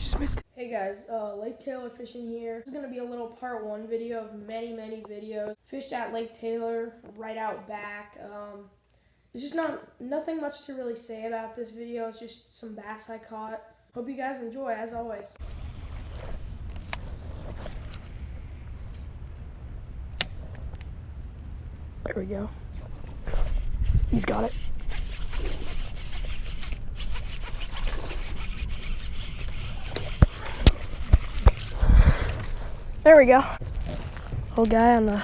just missed it. Hey guys, Lake Taylor fishing here. This is gonna be a little part one video of many videos. Fished at Lake Taylor, right out back. There's just nothing much to really say about this video. It's just some bass I caught. Hope you guys enjoy, as always. There we go. He's got it. There we go. Little guy on the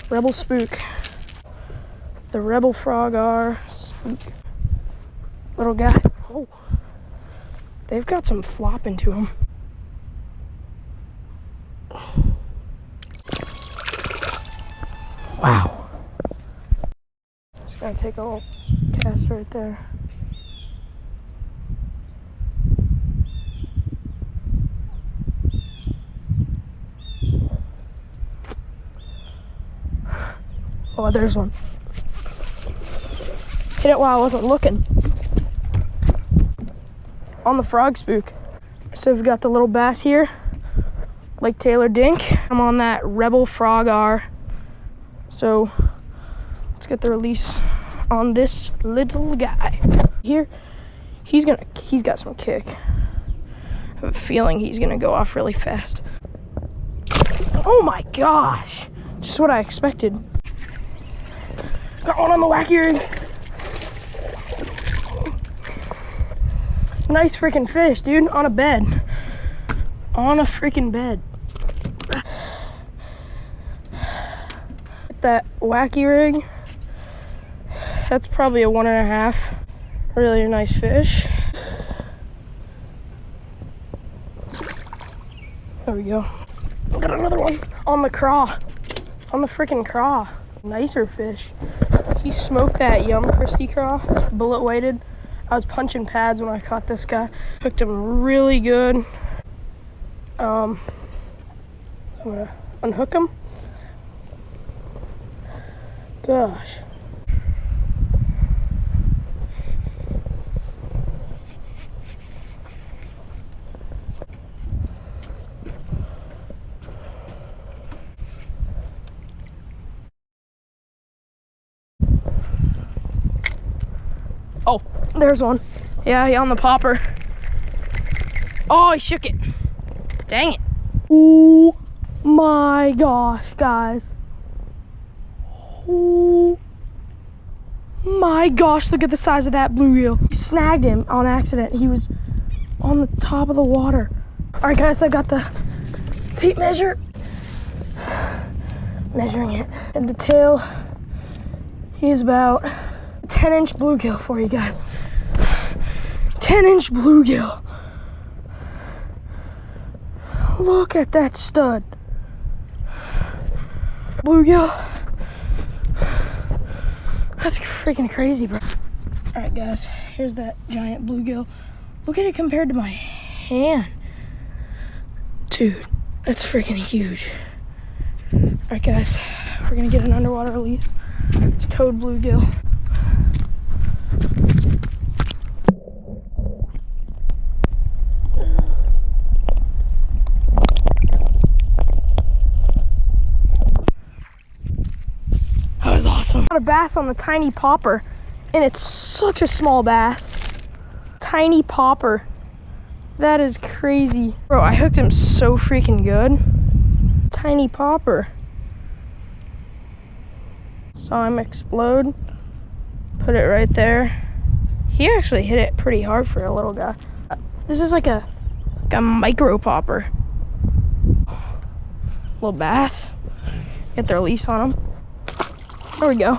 Rebel Spook. The Rebel Frog R Spook. Little guy. Oh. They've got some flop into them. Wow. Just gonna take a little cast right there. Oh, there's one. Hit it while I wasn't looking. On the Frog Spook. So we've got the little bass here. Lake Taylor Dink. I'm on that Rebel Frog R. So let's get the release on this little guy. Here, he's got some kick. I have a feeling he's gonna go off really fast. Oh my gosh, just what I expected. Got one on the wacky rig. Nice freaking fish, dude, on a bed. On a freaking bed. That wacky rig, that's probably a 1.5. Really nice fish. There we go. Got another one on the craw. On the freaking craw. Nicer fish. He smoked that Yum Christie craw, bullet weighted. I was punching pads when I caught this guy. Hooked him really good. I'm gonna unhook him. Gosh. Oh, there's one. Yeah, he on the popper. Oh, he shook it. Dang it. Oh my gosh, guys. Oh my gosh, look at the size of that bluegill. He snagged him on accident. He was on the top of the water. All right, guys, I got the tape measure. Measuring it. And the tail, he is about a 10-inch bluegill for you guys. 10-inch bluegill. Look at that stud. Bluegill. That's freaking crazy, bro. All right, guys, here's that giant bluegill. Look at it compared to my hand. Dude, that's freaking huge. All right, guys, we're gonna get an underwater release. Toad bluegill. That was awesome. Got a bass on the tiny popper, and it's such a small bass. Tiny popper. That is crazy. Bro, I hooked him so freaking good. Tiny popper. Saw him explode. Put it right there. He actually hit it pretty hard for a little guy. This is like a micro popper. Little bass. Get the release on him. There we go.